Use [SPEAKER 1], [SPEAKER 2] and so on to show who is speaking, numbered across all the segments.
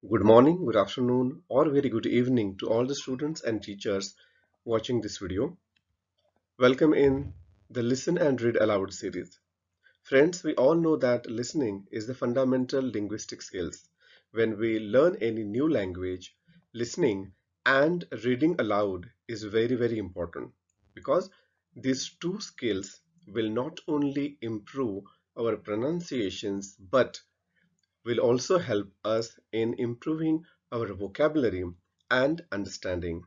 [SPEAKER 1] Good morning, good afternoon, or very good evening to all the students and teachers watching this video. Welcome in the Listen and Read Aloud series. Friends, we all know that listening is the fundamental linguistic skills. When we learn any new language, listening and reading aloud is very important because these two skills will not only improve our pronunciations but will also help us in improving our vocabulary and understanding.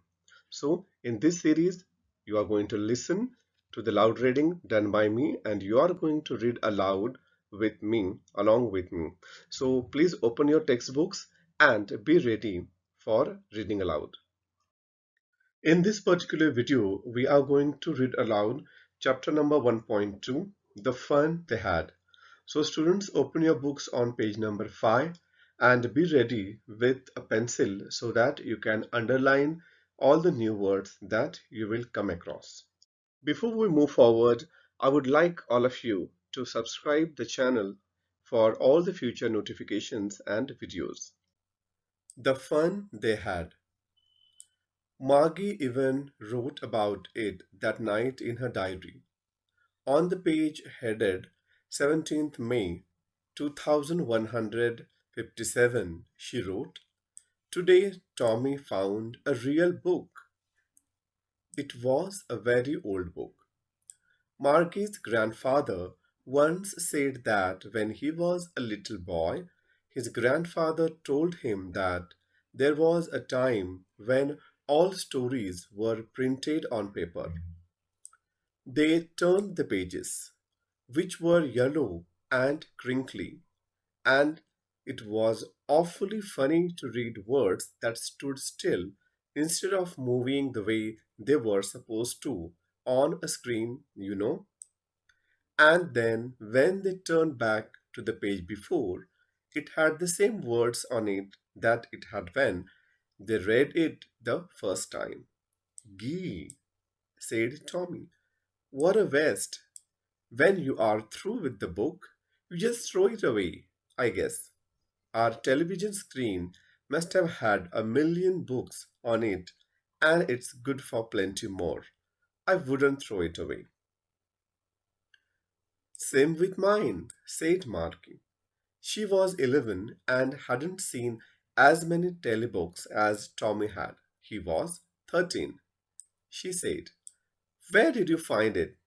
[SPEAKER 1] So, in this series, you are going to listen to the loud reading done by me and you are going to read aloud with me, along with me. So, please open your textbooks and be ready for reading aloud. In this particular video, we are going to read aloud chapter number 1.2, The Fun They Had. So students, open your books on page number 5 and be ready with a pencil so that you can underline all the new words that you will come across. Before we move forward, I would like all of you to subscribe the channel for all the future notifications and videos. The fun they had. Margie even wrote about it that night in her diary. On the page headed 17th May 2157, she wrote, "Today Tommy found a real book. It was a very old book. Margie's grandfather once said that when he was a little boy, his grandfather told him that there was a time when all stories were printed on paper. They turned the pages, which were yellow and crinkly, and it was awfully funny to read words that stood still instead of moving the way they were supposed to on a screen. And then when they turned back to the page before, it had the same words on it that it had when they read it the first time. Gee, said Tommy, what a waste. When you are through with the book, you just throw it away, I guess. Our television screen must have had a million books on it, and it's good for plenty more. I wouldn't throw it away. Same with mine, said Marky. She was 11 and hadn't seen as many telebooks as Tommy had. He was 13. She said, "Where did you find it?"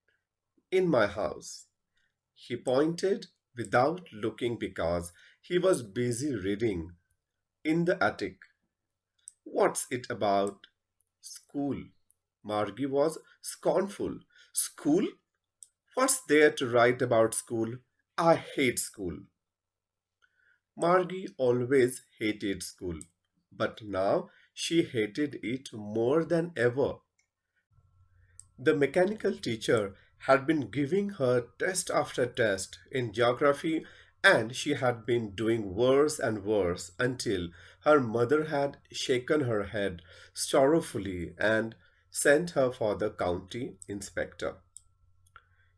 [SPEAKER 1] "In my house." He pointed without looking because he was busy reading. "In the attic." "What's it about?" "School." Margie was scornful. "School? What's there to write about school? I hate school." Margie always hated school, but now she hated it more than ever. The mechanical teacher had been giving her test after test in geography, and she had been doing worse and worse until her mother had shaken her head sorrowfully and sent her for the county inspector.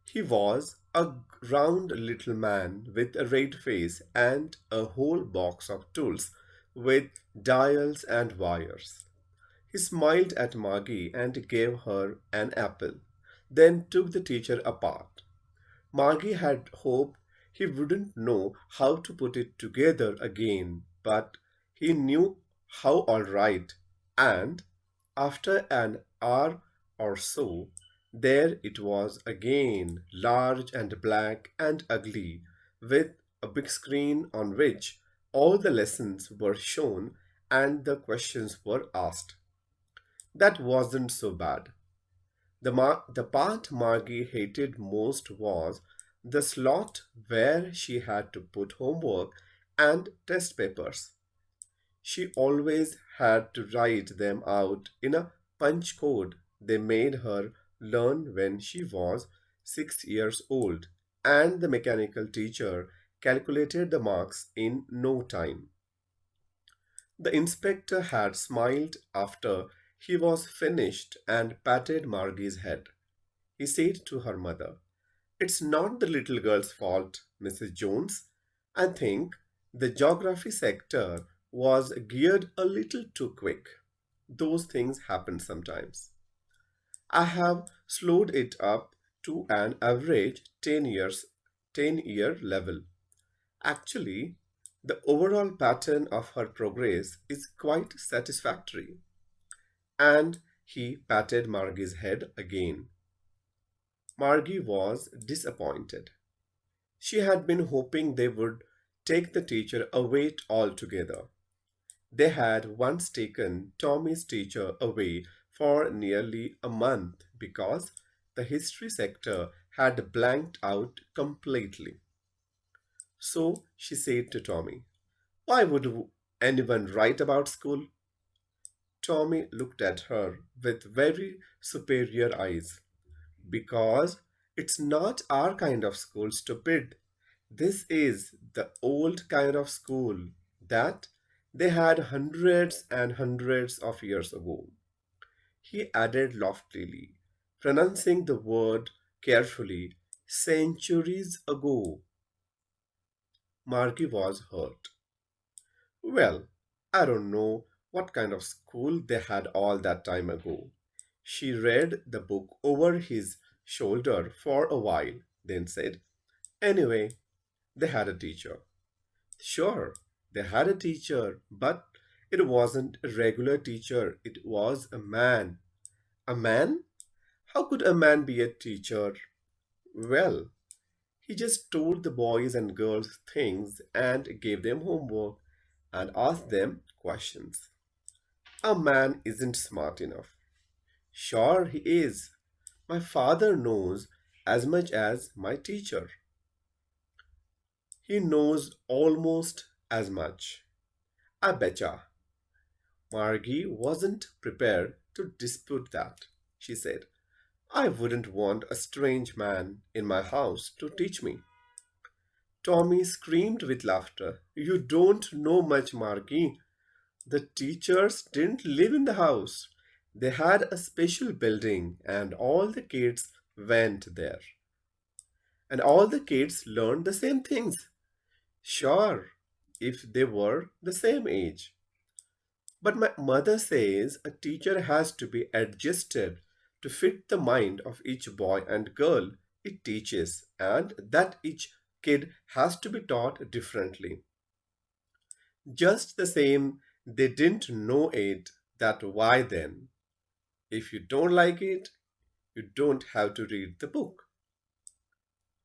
[SPEAKER 1] He was a round little man with a red face and a whole box of tools with dials and wires. He smiled at Margie and gave her an apple, then took the teacher apart. Margie had hoped he wouldn't know how to put it together again, but he knew how all right, and after an hour or so, there it was again, large and black and ugly, with a big screen on which all the lessons were shown and the questions were asked. That wasn't so bad. The part Margie hated most was the slot where she had to put homework and test papers. She always had to write them out in a punch code they made her learn when she was 6 years old, and the mechanical teacher calculated the marks in no time. The inspector had smiled after he was finished and patted Margie's head. He said to her mother, "It's not the little girl's fault, Mrs. Jones. I think the geography sector was geared a little too quick. Those things happen sometimes. I have slowed it up to an average 10-year level. Actually, the overall pattern of her progress is quite satisfactory. And he patted Margie's head again. Margie was disappointed. She had been hoping they would take the teacher away altogether. They had once taken Tommy's teacher away for nearly a month because the history sector had blanked out completely. So she said to Tommy, "Why would anyone write about school?" Tommy looked at her with very superior eyes. "Because it's not our kind of school, stupid. This is the old kind of school that they had hundreds and hundreds of years ago," he added loftily, pronouncing the word carefully. "Centuries ago." Margie was hurt. "Well, I don't know what kind of school they had all that time ago." She read the book over his shoulder for a while, then said, "Anyway, they had a teacher." "Sure, they had a teacher, but it wasn't a regular teacher. It was a man." "A man? How could a man be a teacher?" "Well, he just told the boys and girls things and gave them homework and asked them questions. A man isn't smart enough." "Sure, he is. My father knows as much as my teacher. He knows almost as much. I betcha." Margie wasn't prepared to dispute that. She said, "I wouldn't want a strange man in my house to teach me." Tommy screamed with laughter. "You don't know much, Margie. The teachers didn't live in the house. They had a special building, and all the kids went there. And all the kids learned the same things. Sure, if they were the same age. But my mother says a teacher has to be adjusted to fit the mind of each boy and girl it teaches, and that each kid has to be taught differently. Just the same, they didn't know it. That why then? If you don't like it, you don't have to read the book."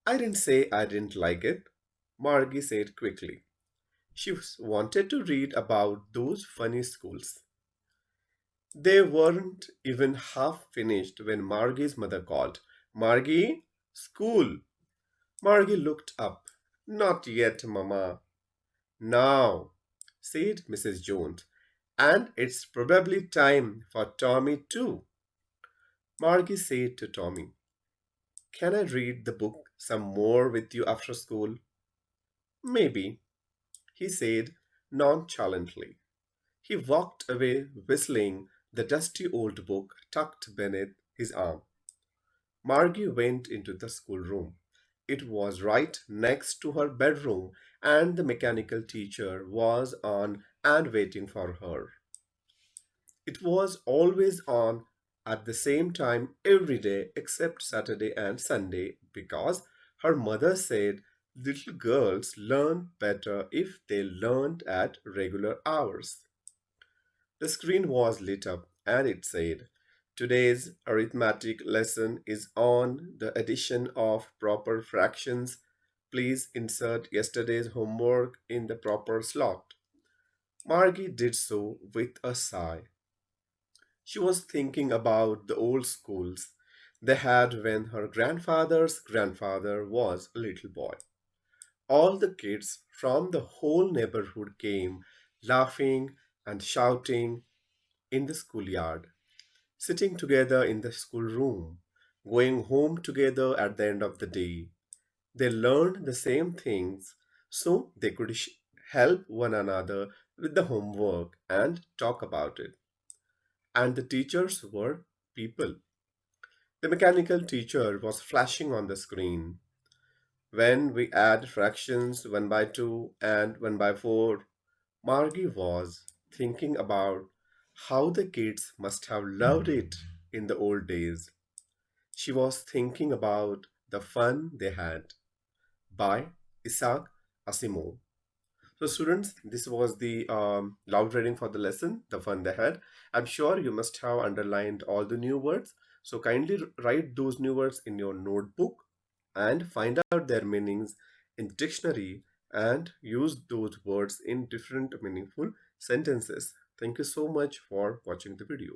[SPEAKER 1] "I didn't say I didn't like it," Margie said quickly. She wanted to read about those funny schools. They weren't even half finished when Margie's mother called, "Margie, school." Margie looked up. "Not yet, Mama." "Now," said Mrs. Jones, "and it's probably time for Tommy too." Margie said to Tommy, "Can I read the book some more with you after school?" "Maybe," he said nonchalantly. He walked away whistling, the dusty old book tucked beneath his arm. Margie went into the schoolroom. It was right next to her bedroom, and the mechanical teacher was on and waiting for her. It was always on at the same time every day except Saturday and Sunday because her mother said little girls learn better if they learned at regular hours. The screen was lit up and it said, "Today's arithmetic lesson is on the addition of proper fractions. Please insert yesterday's homework in the proper slot." Margie did so with a sigh. She was thinking about the old schools they had when her grandfather's grandfather was a little boy. All the kids from the whole neighborhood came, laughing and shouting in the schoolyard, sitting together in the schoolroom, going home together at the end of the day. They learned the same things so they could help one another with the homework and talk about it. And the teachers were people. The mechanical teacher was flashing on the screen. "When we add fractions 1 by 2 and 1 by 4, Margie was thinking about how the kids must have loved it in the old days. She was thinking about the fun they had by Isaac Asimov. So, students, this was the loud reading for the lesson, the fun they had. I'm sure you must have underlined all the new words. So, kindly write those new words in your notebook and find out their meanings in dictionary and use those words in different meaningful sentences. Thank you so much for watching the video.